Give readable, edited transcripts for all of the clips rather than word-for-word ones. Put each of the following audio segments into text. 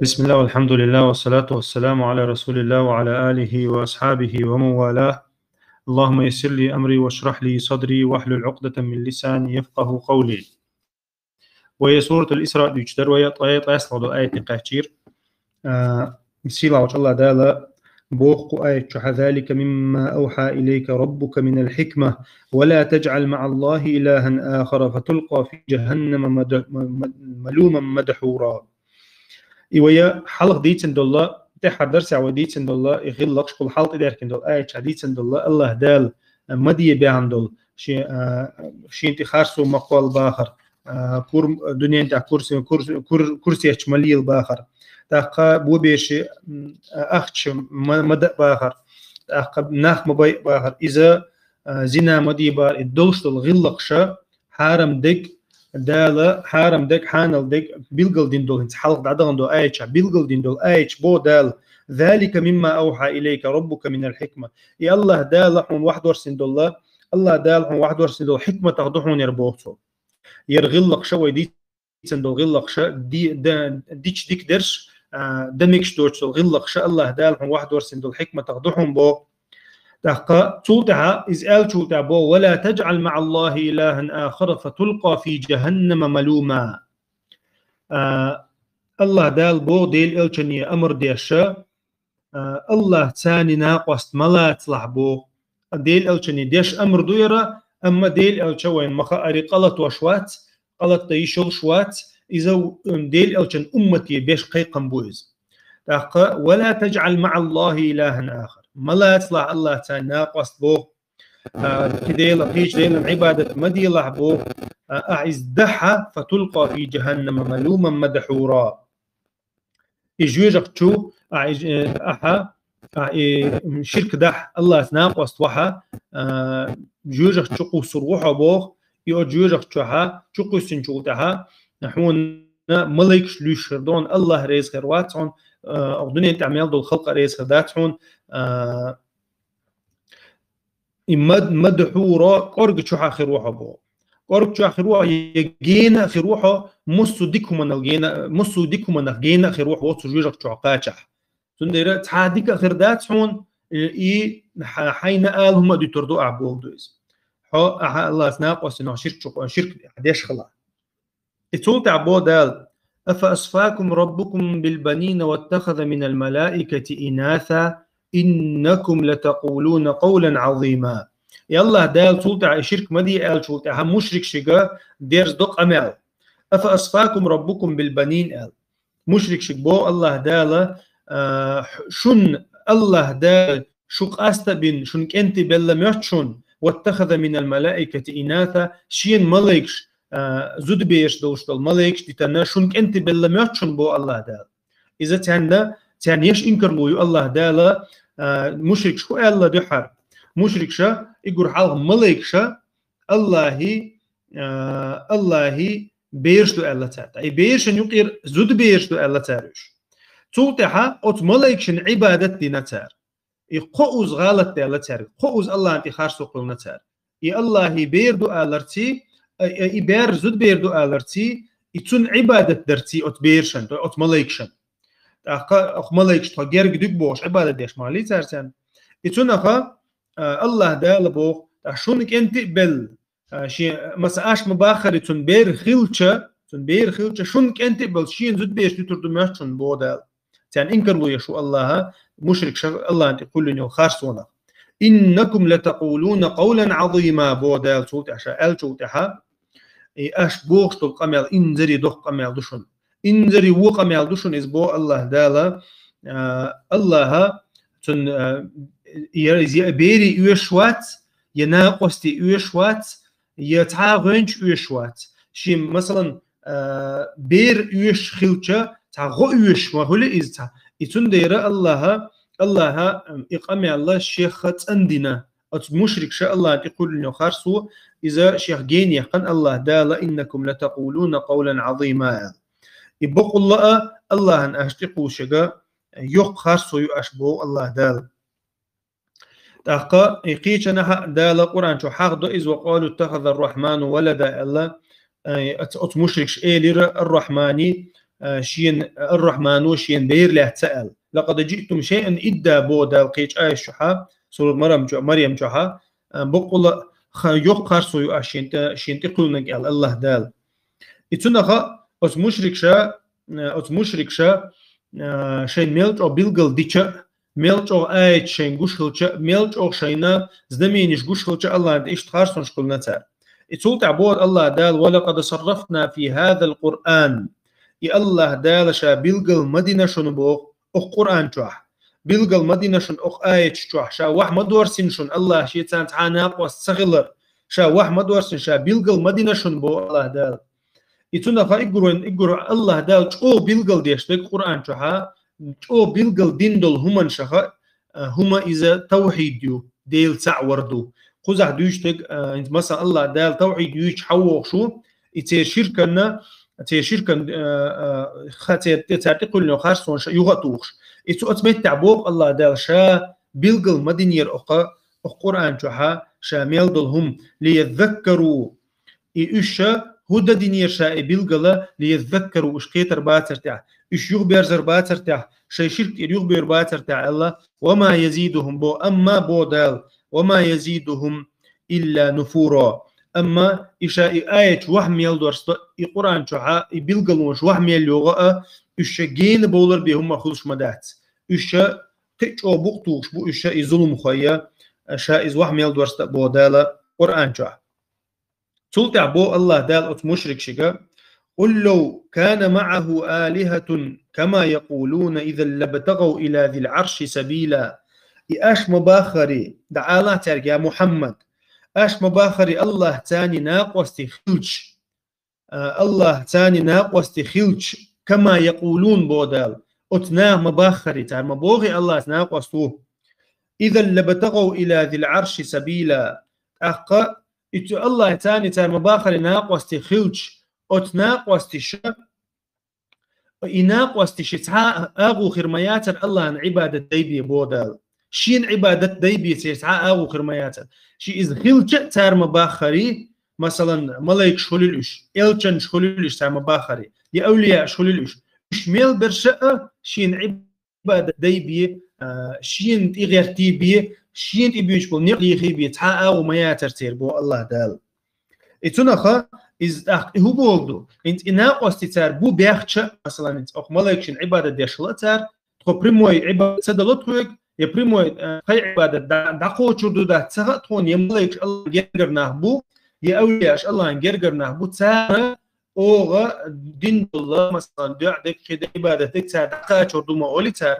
بسم الله والحمد لله والصلاة والسلام على رسول الله وعلى آله وأصحابه ومن والاه. اللهم يسر لي أمري واشرح لي صدري واحلل عقدة من لساني يفقه قولي. وهي سورة الإسراء ديجدر وهي طاية يصلد آية قاتير. مسيلا وجه الله دالا بوق آية ذلك مما أوحى إليك ربك من الحكمة ولا تجعل مع الله إلها آخر فتلقى في جهنم ملوما مدحورا. إيويا حلق ديتن دولا تحضر سعوا ديتن دولا يغلق شكل حلق إداركن دول آية ديتن دولا الله دال مدي بيان دول شي انت خارسو مقوال باخر كور دنيا انت كرسي اشمالي الباخر تاقا بو بيشي اختش مدى باخر تاقا ناخ مباي باخر إذا زنا مدي بار الدوش دول غلق شا حارم دك دالا حارم دك حانل دك بيلقل دين دول انت حلق دعدغن دول آيش بيلقل دين دول آيش بو دال ذلك مما أوحى إليك ربك من الحكمة. يا الله دالهم واحد ورسين دول الله دالهم واحد ورسين دول حكمة تغضحون يربوطو يرغلق شوي دي دول غلق شا ديش ديك درش دمكش دوش دول غلق شا الله دالهم واحد ورسين دول حكمة تغضحون بو تحقا تولتها إزال تولتها بو ولا تجعل مع الله إلها آخر فتلقى في جهنم ملوما. الله دال بو ديل إلشني أمر ديشا الله تاني ناقوست ملا تصلح بو ديل إلشني ديش أمر دويرة أما ديل إلشوين مخا أري قلت وشوات قلت تيشل شوات إذا ديل إلشن أمتي بيش قيقم بويز تحقا ولا تجعل مع الله إلها آخر ملا تصلح الله تاني ناقوست بو كديل قيش ديل عبادة مدي الله بو أعز دحا فتلقى في جهنم ملوما مدحورا. يجوجك شو أحا شرك دح الله ناقوست وحا جوجك شو قصر وحا بو يو جوجك شوها شو قصن شولتها نحون ملك شلوش دون الله ريز خيرواتهم أو دنيا تعمل دول خلق ريز خداتهم مدحورا قرق شو آخر وحا بو قرق شو آخر وحا يجينا آخر وحا مصو ديكم من الجينا آخر وحا وصو جوجك شو قاتح تندير تحاديك آخر داتهم حين آلهم دي تردو أعبوه دويز الله سناقوس إنه شرك حديش خلا يتول تعبو دال أفأصفاكم ربكم بالبنين واتخذ من الملائكة إناثا إنكم لتقولون قولا عظيما. يلا دال تولتع شرك مدي آل تولتع هم مشرك شقا ديرز دق أمال أفأصفاكم ربكم بالبنين آل مشرك شقبو الله دال شن الله دال شق أستبن شن كنت بلا ميتشن واتخذ من الملائكة إناثا شين ملائكش زود بيش دوشتل ملائكش ديتنا شن كنت بلا ميتشن بو الله دال إذا تان يش إنكر لو الله دال مشرك شو الله دحر مشرك شا يقول حال ملائك شا الله بيرش دو الله تات أي بيرش يقير زود بيرش دو الله تارش تولتها أت ملائك شن عبادة دينا تار يقوز غلط الله تار قوز الله أنت خارج قلنا تار يا الله بير دو ألرتي يبير زود بير دو ألرتي يتون عبادة درتي أت بيرشن أت ملائك شن أخ ملائك شتا جرق ديك بوش عبادة ديش مالي تارتن يتون أخا الله دال بو شونك أنت بل شي مساش مباخر يتون بير خيلشة شونك أنت بل شين زود بيش تردو ماشون بو دال تان إنكر له يشو الله مشرك شر الله أنت كل يوم خارسونا إنكم لتقولون قولا عظيما بو دال سولت عشاء أل شوتها أش بوش تل قميل إنزري دخ قميل دشون إنزري وو قميل دشون إز بو الله دال الله تن بيري يشوات يناقستي يشوات يتعاغنش يشوات شي مثلا بير يش خلچه تعغو يش ما هو إز يتون دير الله إقامي الله الشيخ عندنا مشرك شاء الله تقول إنه خارسو إذا شيخ جين يقن الله دال إنكم لتقولون قولا عظيما يبقى الله أن أشتقوا شجا يق خارسو يأشبو الله دال تحقا يقيتنا دال قرآن شو حق إذ وقالوا اتخذ الرحمن ولدا الله أت مشرك إيلير الرحماني شين الرحمن شين بير له تسأل لقد جئتم شيئا إدا بودا القيج آية الشحا سورة مريم جحا بقول يوق خرسو شين تقول نقال الله دال إتناخا أس مشرك شا شين ميلت أو بيلغل ديشا ميلت أو آية شين قشخلشا ميلت أو شينا زدمينش قشخلشا الله إيش تخارسون شكلنا تار إتولت عبود الله دال ولقد صرفنا في هذا القرآن يا الله دال شا بيلغل مدينة شن بوخ أخ قرآن جوح بيلغل مدينة شن أخ آية جوح شا وح مدورسين شن الله شيطان تعاناق والسغلر شا وح مدورسين شا بيلغل مدينة شن بو الله دال يتونا فا الله دال او بيلغل ديشتك قرآن جوحا او بيلغل ديندل هما شخا هما إذا توحيد يو ديل تعوردو خزح دوشتك انت مثلا الله دال توحيد يوش حوق شو يتير شركنا خاتير تقول له خارسون يغطوش يتو اتمتع بوق الله دال شا بيلغل مدينير أخا قرآن جوحا شا ميلدلهم ليذكروا إيشا هدى دينير شا بيلغلا ليذكروا إش قيتر باتر تاع إش يغبير زر باتر تاع شا شرك يغبير باتر تاع الله وما يزيدهم بو أما بو دال وما يزيدهم إلا نفورا أما إشا آية وهم يلدورست القرآن شحا بيلغلونش وهم يلوغا إشا جين بولر بهم خلش مدات إشا تيجو بوقتوش بو إشا ظلم خويا إشا إز وهم يلدورست بو دالا قرآن شحا تلتع بو الله دال أت مشرك شكا قل لو كان معه آلهة كما يقولون إذا لابتغوا إلى ذي العرش سبيلا إيش مباخري دعالة ترجع محمد اش مباخري الله تاني ناقوستي خلش الله تاني ناقوستي خلش كما يقولون بودال اتناه مباخري تار مبوغي الله ناقوستو اذا لبتغوا الى ذي العرش سبيلا اقا اتو الله تاني تار مباخري ناقوستي خلش اتناقوستي شا إناقوستي شتعاء اغو خرمياتر الله عن عبادة ديبي بودال شين عبادة ديبي تسعى أو خرمياتا شي إذ خلچ تار مباخري مثلا ملايك شخللش إلچن شخللش تار مباخري يا أولياء شخللش شميل برشأ شين عبادة ديبي شين إغيرتي بي شين إبيوش بو نقلي خيبي تسعى أو مياتر تير بو الله دال إتناخا إذ هو بولدو إنت إناقوستي تار بو بيخش مثلا إنت أخ ملايك شين عبادة ديشلا تار تخو بريموي عبادة سدلوتوك يا بريمو خي عبادة دقو شردو ده تخون يملك الله جرجر نهبو يا أولياء الله جرجر نهبو تسارة أوغا دين الله مثلا دعك كده عبادتك تسار دقا شردو ما أولي تسار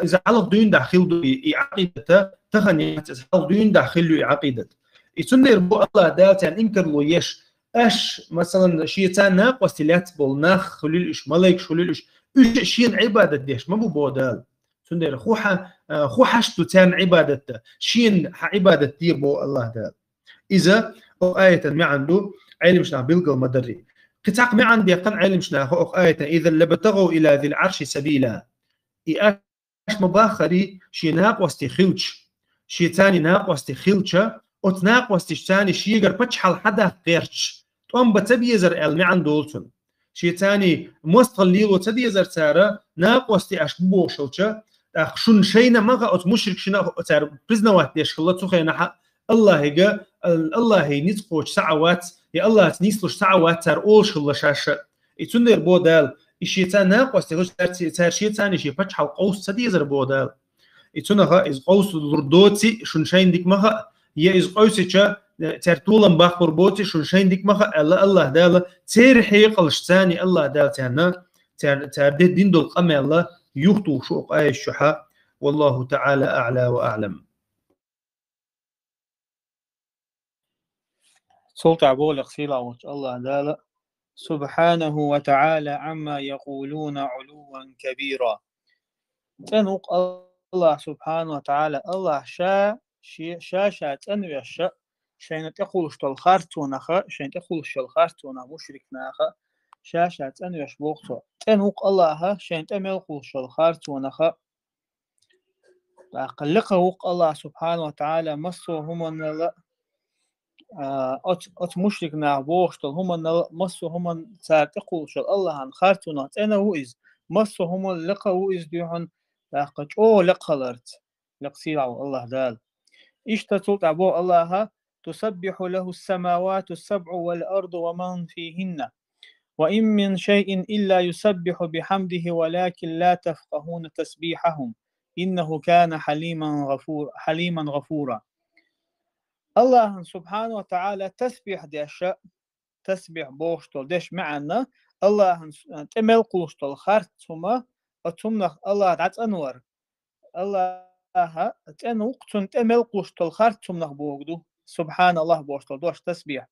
إذا على دين داخل دو عقيدته تخني على دين داخل عقيدة يسنر بو الله دالت يعني إنكر له يش أش مثلا شيطان ناق وستيلات بول ناخ خليلش ملاك خليلش شين عبادة ديش ما بو بودال سندر خوحشتو تان عبادته شين عبادة دير بو الله دال إذا آية ما عنده علم شناه بيلقى المدري قطاق ما عندي قن علم شناه آية إذا لبتغوا إلى ذي العرش سبيلا إيش مباخري شي ناق وستي خلش شي تاني ناق وستي خلشة أتناق وستي تاني شي يقر بتشحل حدا غيرش تقوم بتبيزر ما عندولتن شي تاني مستقليلو تبيزر تارا ناق وستي أشبو شلشة شون شينا ما أت مشرك شنا تار برزنا وقت ليش خلص خينا الله يجا الله ينتقوش ساعات يا الله تنيسلوش ساعات تار أول شغل شاشة يتندر بودال الشيطان ناقص تار شيطان شيء فتح القوس تديزر بودال يتنها إز قوس الردوتي شون شين ديك مها يا إز قوسيتشا تار طولن باخر بوتي شون شين ديك مها الله دال تير حيقلش ثاني الله دال تانا تار دين دول قمة الله يخطو شوق آية الشحاء والله تعالى أعلى وأعلم. صوت عبول خسيلة الله دال سبحانه وتعالى عما يقولون علوا كبيرا. تنوق الله سبحانه وتعالى الله شا تنويش شين تقول شتل خارتونخا شين تقول شتل خارتونا مشركناخا شاشة تنويش بوقتو تنوق الله شين تملقو شتل خارتونخا قلقه الله سبحانه وتعالى مصو هم ات مشرك نعبوشتل هم مصو هم تاتقوش الله عن خارتنا أنا وإز مصو هم لقى وإز ديهن لقى لقلرت لقسيلعو الله دال اشتتلت أبو الله تسبح له السماوات السبع والأرض ومن فيهن وإن من شيء إلا يسبح بحمده ولكن لا تفقهون تسبيحهم إنه كان حليما غفورا الله سبحانه وتعالى تسبيح ديش تسبيح بوشتل ديش معنا الله تمل قوشتل خارتما أتمنى الله دعت أنور الله تأن وقتن تمل قوشتل خارتما بوغدو سبحان الله بوشتل دوش تسبيح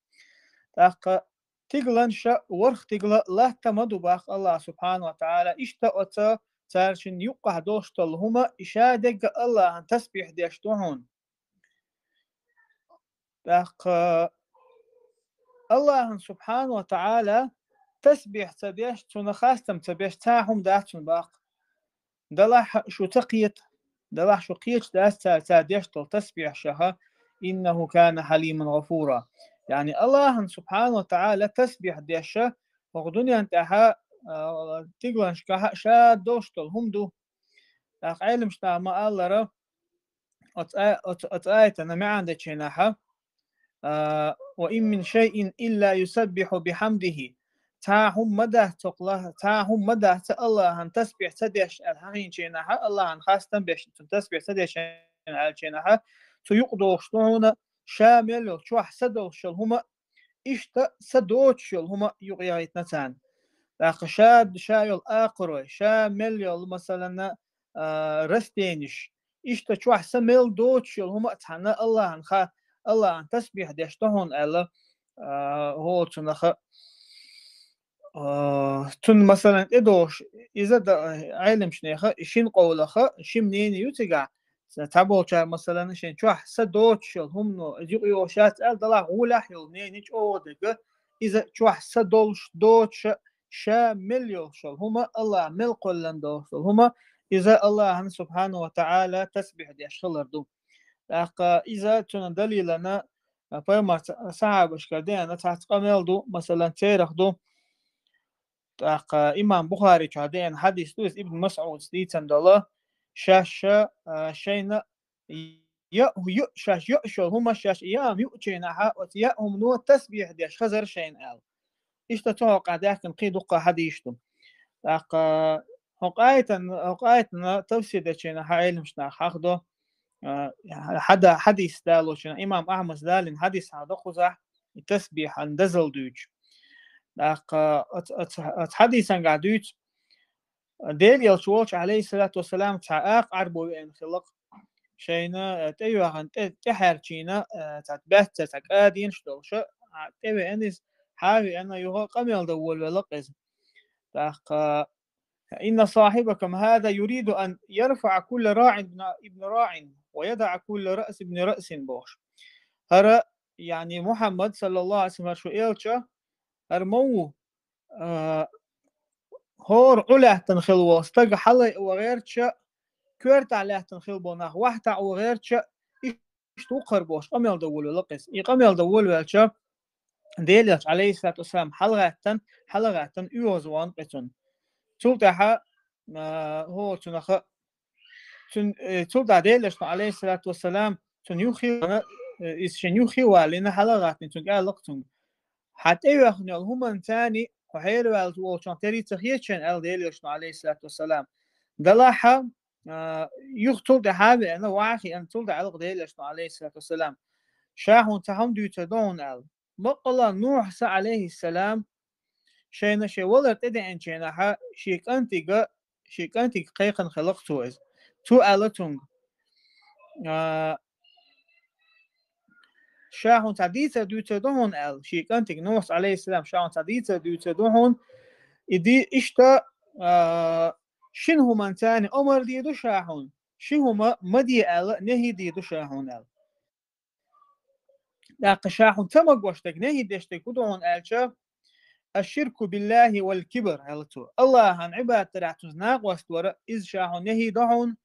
تاق تيغلان شا ورخ تيغلا لا تمدو باق الله سبحانه وتعالى اشتا تارشن يقع دوشتل هما إشادق الله تسبيح ديشتوهون تاق الله سبحانه وتعالى تسبيح تبيش تنخاستم تبيش تاهم داتن باق دلاح شو تقيت دلاح شو قيت داس تاديش تسبيح شها إنه كان حليما غفورا يعني الله سبحانه وتعالى تسبيح ديشة وغدنيا انتها تقولن شكاها شا دوشتل هم دو علم شتا ما الله را أتآيت أنا ما عندك هناها وإن من شيء إلا يسبح بحمده تاهم مده تقله تاهم مده الله أن تسبح تديش الحين شينها الله أن خاصة بيش تسبح تديش الشينها تيقدوشتون شامل شوح سدوشل هما إشتا سدوشل هما يغيرت نتان لأخ شاد شايل آقروي شامل يل مثلا رستينش إشتا شوح سميل دوشل هما تحنا الله أن الله أن تسبيح ديشتهون ألا هو تنخ تن مثلا إدوش إذا علم شنيخة شين قولخة شمنين يتقع تابوشا مثلا شين شوح سدوشل هم نو يوشات أل دلا غولح يل نينيش أودق إذا شوح سدولش دوش شا مليوشل هما الله ملقلن دوشل هما إذا الله سبحانه وتعالى تسبيح ديشتلر دو إذا تون دليلنا فما صعب شكدين تحت قميل مثلا تيرخ دو إمام بخاري كهدين حديث دوس ابن مسعود سديتن دلا شاش شين شاش يأشل هما شاش يام يؤتينها وتياهم نو تسبيح ديش خزر شين آل إيش تتوقع داكن قيدوقا حديثتم هقايتنا تفسير شين حايل مش ناخدو حدا حديث دالو شنا إمام أحمد دالين حديث هذا خزح تسبيح عن دزل دوج حديثا قاعدوت ديل يلشوش عليه الصلاة والسلام تعاق عربو إن خلق شينا تيوه عن تحرشينا تتبهت تتكادين شتوش تيوه أنس حاوي أنه يهو قميل دول ولقز إن صاحبكم هذا يريد أن يرفع كل راع ابن راع ويدع كل رأس ابن رأس بوش هرا يعني محمد صلى الله عليه وسلم شو إلشا هرمو هور عله تنخل واستق حلا وغيرتشا كورت عليه تنخل بوناه واحد وغيرتشا إيش توقر بوش قميل دول لقس قميل دول والشا ديلش عليه الصلاة والسلام حلقة يوزوان قتن تلتها هو تنخ تلتها ديلش عليه الصلاة والسلام تنيوخي يوخي والنا حلقات تنقال لقتن حتى يخني هم ثاني وحير والوشان تري تخيشن ال ديلش عليه الصلاة والسلام دلاحة يختل دحابة أنا واخي أن تلد على ديلش عليه الصلاة والسلام شاهون تهم ديتدون ال مقلا نوح عليه السلام شينا شي ولا تدعي إن شينها شيك أنتي قيقن خلقتو إز تو ألتون شاهون تعديثة دوتدون ال شيك أنتي نوح عليه السلام شاهون تعديثة دوتدون إدي إشتا شنو من ثاني أمر ديدو شاهون شنو مدي ال نهي ديدو شاهون ال لاق شاهون تمق وشتك نهي دشتك ودون الشا الشرك بالله والكبر هلتو الله عن عباد ترعتوز ناق واستورا إذ شاهون نهي دهون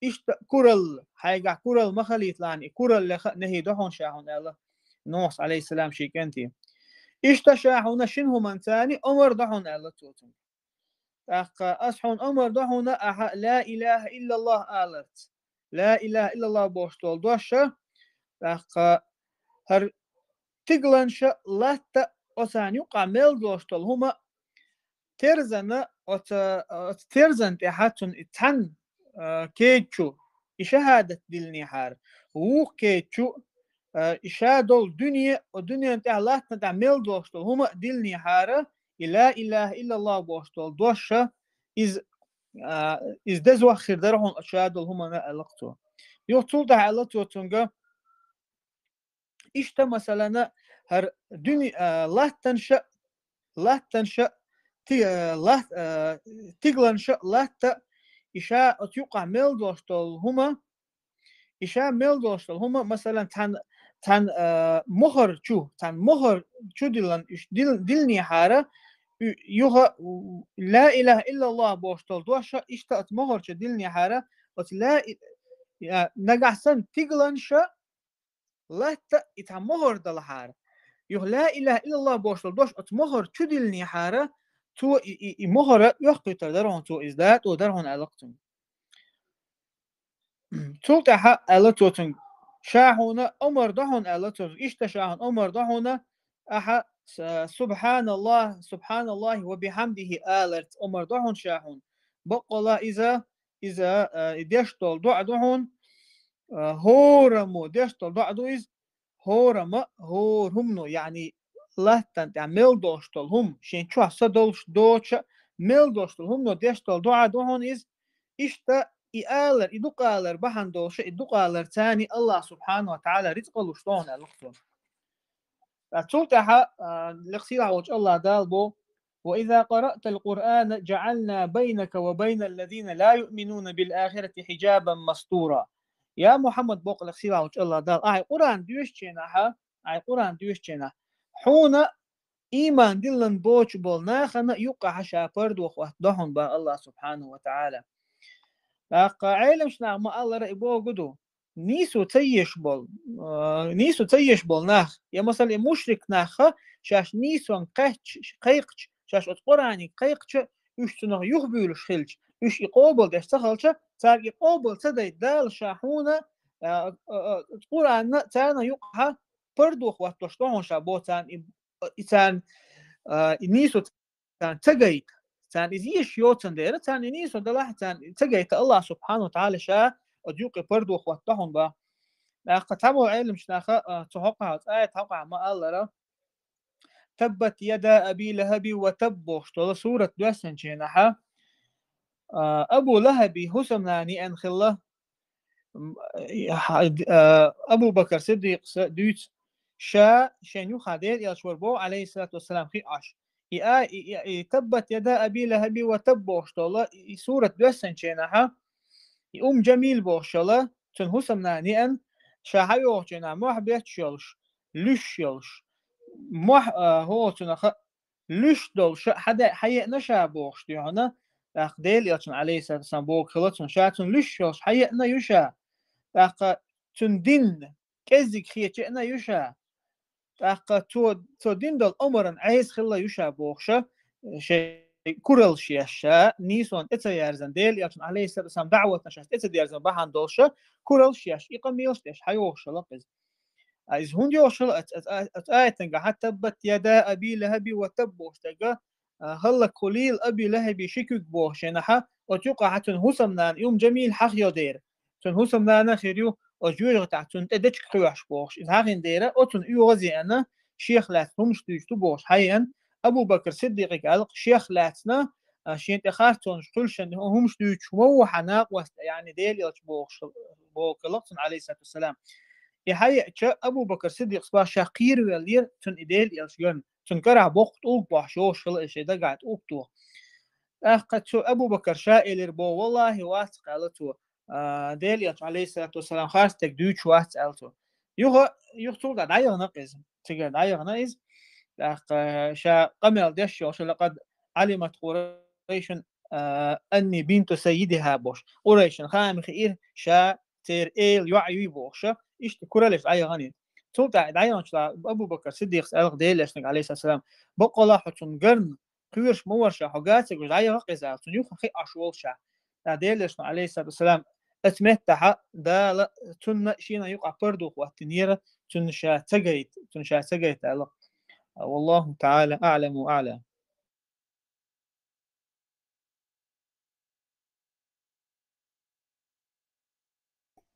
إشتا كورل حيقع كورل مخليت لاني كورل نهي دهون شاهون الله نوح عليه السلام شي كنتي اشتشاحون شنه من ثاني أمر ضحون ألا توتن أصحون أمر ضحون لا إله إلا الله آلت لا إله إلا الله بوشتول دوشة هر تقلنش لات أسان يقع ميل دوشتول هما ترزن ترزن تحاتن تن كيتشو إشهادة دلني حار كيتشو إشادول دنيا ودنيا انتهى الله تنتهى ميل دوشتول هما دلني حارة لا إله إلا الله بوشتول دوشة إز دزوا خير درهم أشادول هما نألقتو يوتول ده علتو تنجا إشتا مثلا هر دنيا الله تنشأ الله تقلنشأ الله إشاء أتيقع ميل دوشتول هما إشاء ميل دوشتول هما مثلا تان مهر شو دلني حارة يوها لا إله إلا الله بوشتول دوشة إشتا مهر شو دلني حارة لا نجحسن تقلنشأ لا مهر دلحارة يوه لا إله إلا الله بوشتول دوش مهر شو دلني حارة تو مهر يحقيتر درهن تو إزداد ودرهن علاقتن تلتها ألتوتن شاهونا أمر دهن ألتوتن إشتشاهن أمر دهن أها سبحان الله وبحمده آلرت أمر دهن شاهون بقلا إذا ديشتول دعدهن هورمو ديشتول دعدو إز هورمنو يعني لاتن ميل دوشتول هم شين شو صدولش دوش ميل دوشتول هم نو ديشتول دعدهن إز إشتا إيالر إدوقالر بحندوش إدوقالر تاني الله سبحانه وتعالى رزق لشتون الوقتون تلتها لقصيرها وجه الله دالبو وإذا قرأت القرآن جعلنا بينك وبين الذين لا يؤمنون بالآخرة حجابا مستورا يا محمد بوق لقصيرها وجه الله دال قرآن دوش جينا حونا إيمان دلن بوش بول ناخنا يقع حشا پردوخ وحدهن با الله سبحانه وتعالى عالم شنا ما الله رأيبوه قدو نيسو تيش بول ناخ يا مثلا مشرك ناخ شاش نيسو قيقش شاش اتقراني قيقش يشتنغ يخبيلش خلش يش يقوبل دش تخلش تار يقوبل تدي دال شاحونة القرآن تانا يقها بردوخ واتوشتوهن شابوتان إتان نيسو تان تقيت تان إزيش يوتن دير تان إنيسو دلاح تان تجيت الله سبحانه وتعالى شاء أديوك بردو خواتهم با قتبوا علم شناخا تحقها تحقها ما الله تبت يدا أبي لهب وتب شتول سورة دوسن جناحا أبو لهب هسمناني أن خله أبو بكر صديق دوت شان يخادير يا شوربو عليه الصلاة والسلام خي عش تبت يدا أبي لهب وتب بوشتولا سورة دوسن جناحا جميل بوشتولا تن هسمناني أن شاهيو جنا محبت شلش لش يلش هو تنخ لش دول حدا حي نشا بوشت يعني أخديل يتن عليه الصلاة والسلام بوك خلصن شاتن لش يلش حي يشا تن دين كزك خيتنا يشا تو دين دول أمرن عايز خلا يشا بوخشة شيء كورل شيشة نيسون يرزن ديل يتن عليه الصلاة والسلام دعوة نشاش يرزن بحان دولشة كورل شيش يقميلش ديش حيوخشة لقز إذ هون يوشل أتآيتنجا حتى تبت يدا أبي لهب وتب وشتجا هلا قليل أبي لهب شكك بوش نحا وتوقع حتى هسمنان يوم جميل حق يدير تن هسمنان خيريو أجور تعتون تدش كيوش بوش إذ هاغين ديرة أتن يوزي أنا شيخ لاتهم شتوجتو بوش حيا أبو بكر صديق قال شيخ لاتنا شين تخارتون شتولشن هم شتوج مو حناق يعني ديل يلش بوش بوكلقتن عليه الصلاة والسلام يحيى أبو بكر صديق صباح شاقير ولير تن إديل يلشون تن كره بوقت أوك بحشوش خلق الشيء ده قاعد أوكتو قد شو أبو بكر شائل ربو والله واثق قالتو ديل يلش عليه الصلاة والسلام خاص تكدوش واثق قالتو يختو قاعد عيغ نقز تقعد عيغ نقز شا قمل دشوش لقد علمت قريش أني بنت سيدها بوش قريش خام خير شا تير إيل يعيو بوش إيش كورلش أي غني سلطة دعيان أبو بكر صديق سألق ديلش عليه السلام بقلا حتون قرن قيرش مورشا حقاتك ودعيا قيسا تنيوخ خي أشولشا ديلش عليه السلام أتمتع دا لا تن شينا يقع بردو واتنيرة تنشا تجيت والله تعالى أعلم وأعلم.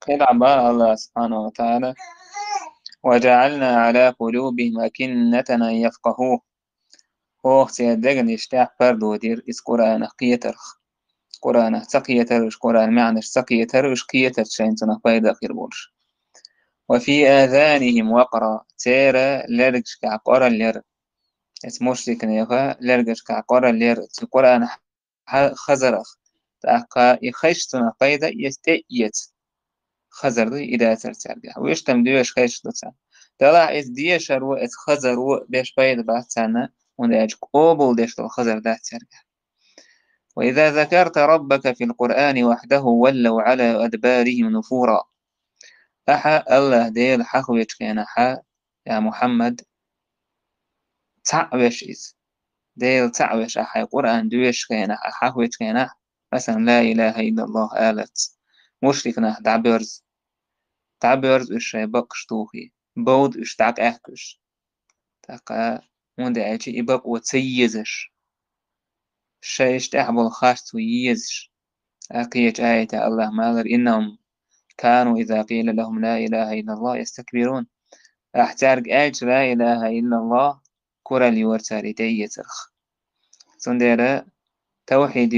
يلعب بقى الله سبحانه وتعالى وجعلنا على قلوبهم أكنة أن يفقهوه هو سيدجن يشتاح برد ودير إس قرآن قيترخ قرآن سقيترش قرآن معنى سقيترش قيترش شين تنقيد أخير بولش وفي آذانهم وقرا تيرا لرجش كعقارا لر اسموش تكنيغا لرجش كعقارا لر القرآن خزرخ تأقا يخيش تنقيد يستيت خزر دي إذا ترترجع ويش تم ديوش خيش دوتان طلع إس ديش رو إس خزر رو بيش بايد باتسانا ونأج قوبل ديش الخزر ده ترجع وإذا ذكرت ربك في القرآن وحده ولوا على أدبارهم نفورا أحا الله ديل حخويت كينا حا يا محمد تعوش إس ديل تعوش أحا القرآن دوش كينا حخويت كينا مثلا لا إله إلا الله آلت مشركنا تعبيرز إش بقش توخي بود إش تعك أحكش تاقا وندي عيشي إبق وتسيزش شايش تحبل خاص ويزش أقيت آية الله مالر إنهم كانوا إذا قيل لهم لا إله إلا الله يستكبرون أحتارك آيش لا إله إلا الله كورا ليورتاري تيترخ سنديرا توحيد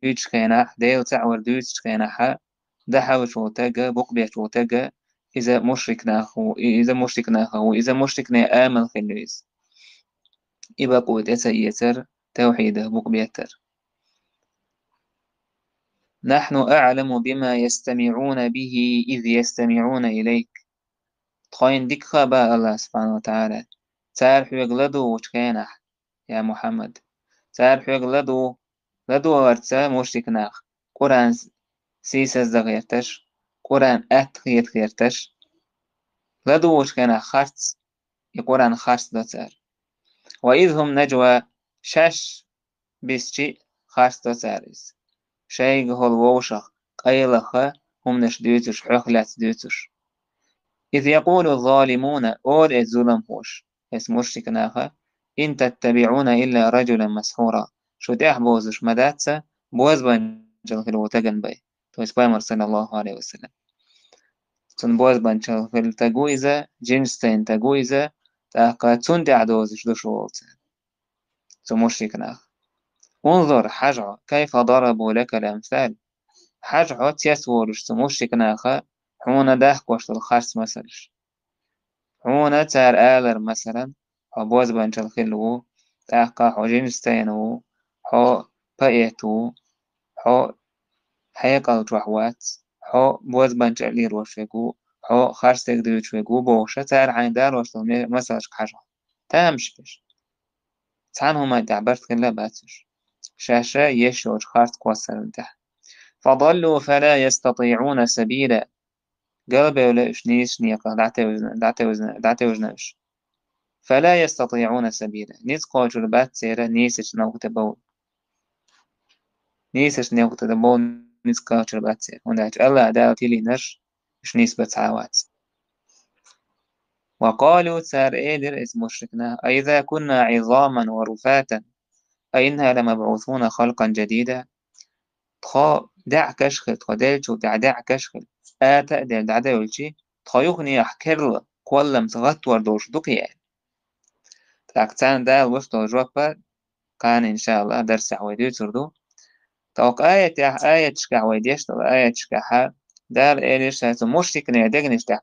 يوش كيناح ديو تعور دوش كيناحا دحوش وتاقا بقبيش وتاقا إذا مشركنا آمن خلويز إبا قوت يتر توحيده بقبيتر نحن أعلم بما يستمعون به إذ يستمعون إليك تخين ديك خبا الله سبحانه وتعالى تعرف يغلدو وشكينح يا محمد تعرف يغلدو ورسا مشركناخ قرآن سيسز دغيرتش قرآن أتخيت خيرتش لدو وشكينح خارت يقرآن خارت دوتر وإذ هم نجوى شاش بيسشي خارت دوتاريس شايق هول ووشخ قيلخ هم نشدوتش حخلات دوتش إذ يقول الظالمون أول الظلم هوش اسم مشركناخ إن تتبعون إلا رجلا مسحورا شو تحبوزش مداتسا بوز بانجل خلو تغن بي تويس بايمر صلى الله عليه وسلم تون بوز بانجل خلو تقويزة جنستين تقويزة تاقا تون تعدوزش دو شوالتين تو مشركناخ انظر حجع كيف ضربوا لك الأمثال حجع تيسورش تو مشركناخ حونا داخكوش الخارس مثلش حونا تار آلر مثلا حبوز بانجل خلو تاقا حو جنستينو حو بأيتو حو حيقل جوحوات حو بوز بانجل لير وشيقو حو خارس تقدر وشيقو بوشة تار عين دار وشتو مثلش حجع تامش بش تان هما تعبرت كلا باتش شاشة يشور خارس كواسر انتح فضلوا فلا يستطيعون سبيلا قلب ولا إشنيش نيقا دعتي وزناش فلا يستطيعون سبيلا نيس قوجر بات سيرا نيسش نوغت بول نيس قوجر بات سيرا وندعج الله داوتي لي نش إشنيس بتعاوات وقالوا سار إيدر إس مشركنا أئذا كنا عظاما ورفاتا أئنها لمبعوثون خلقا جديدا تخا دع كشخل تخدلشو دع كشخل آتا دع دولشي تخيوخني أحكر كولم تغطور دوش دوكيا تاكتان دا الوشتو جوكبا كان إن شاء الله درس عويديو تردو توق آية تشكع ويديش تو آية تشكعها دار إيريش سايتو مشركنا يدقنش تح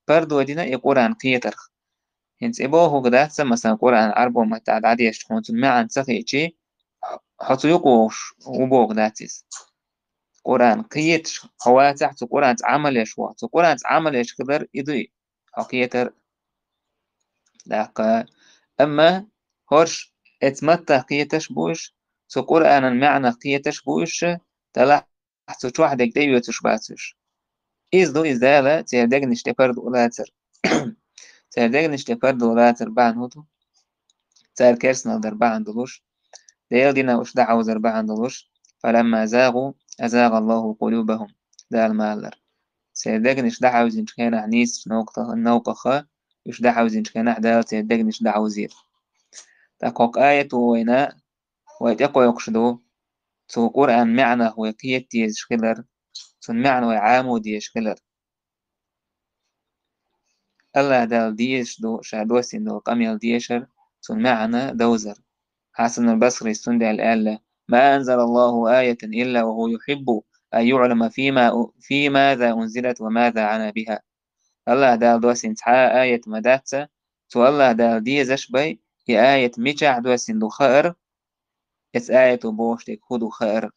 بردو دينا يقران قيترخ هنس إبوه قداتسا مثلا قرآن عربو متعد عديش حونتون معن سخيشي حطو يقوش وبوغ داتيس قرآن قيتش هوا تحت قرآن تعملش وقت قرآن تعملش قدر إضي حقيتر داقا أما هرش اتمتع قيتش بوش سو قرآن المعنى قيتش بوش تلاح تشوح دك ديو تشباتش إزدو إزدالة تيردقنش تفرد أولاتر سردقنش تفرد ولا تربعن هدو سار كرسنا دربعن دلوش ديالدنا وش دعوا زربعن دلوش فلما زاغوا أزاغ الله قلوبهم دال مالر سردقنش دعوا زنشكينا عنيس نوقخا وش دعوا زنشكينا دال سردقنش دعوا زير تقوق آية ويناء ويتقو يقشدو تو قرآن معنى ويقيت ديش خلر تون معنى ويعامو ديش خلر الله دال ديش دو شادوسين دو قميل ديشر تون معنى دوزر حسن البصري استندع الآلة ما أنزل الله آية إلا وهو يحب أن يعلم في ماذا أنزلت وماذا عنا بها الله دال دوسين تحا آية مداتة تو الله دال ديزش بي هي آية ميشع دوسين دو خير اس آية بوشتك هدو خير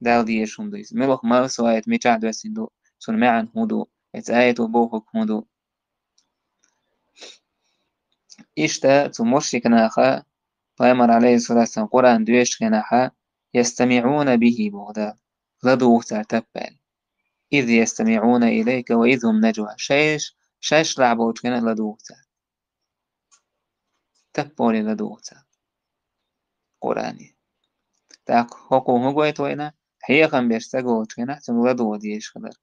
دال ديشهم دويس ملوخ مالسو آية ميشع دوسين دو تون معن هدو اس آية بوخك هدو إشتا تمشي كناخا طيمر عليه الصلاة والسلام قرآن دويش كناخا يستمعون به بغدا غدو ترتبال إذ يستمعون إليك وإذ هم نجوى شاش لعبوش كنا لدو تبولي لدو قرآني تاك هكو هقويت وينا حقيقا بيشتاقوش كنا تن لدو ديش خلر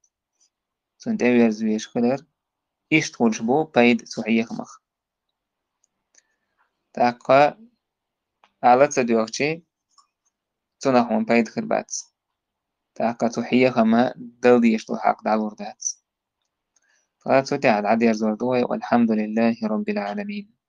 تن تأويرز ديش خلر إيش تقولش بو بايد سحيق مخ تاك على تدوغشي تنخون بايد خربات تاكا تحية خما دلدي يشتو حق دعور دات فاتو تعد عدير زوردوي والحمد لله رب العالمين.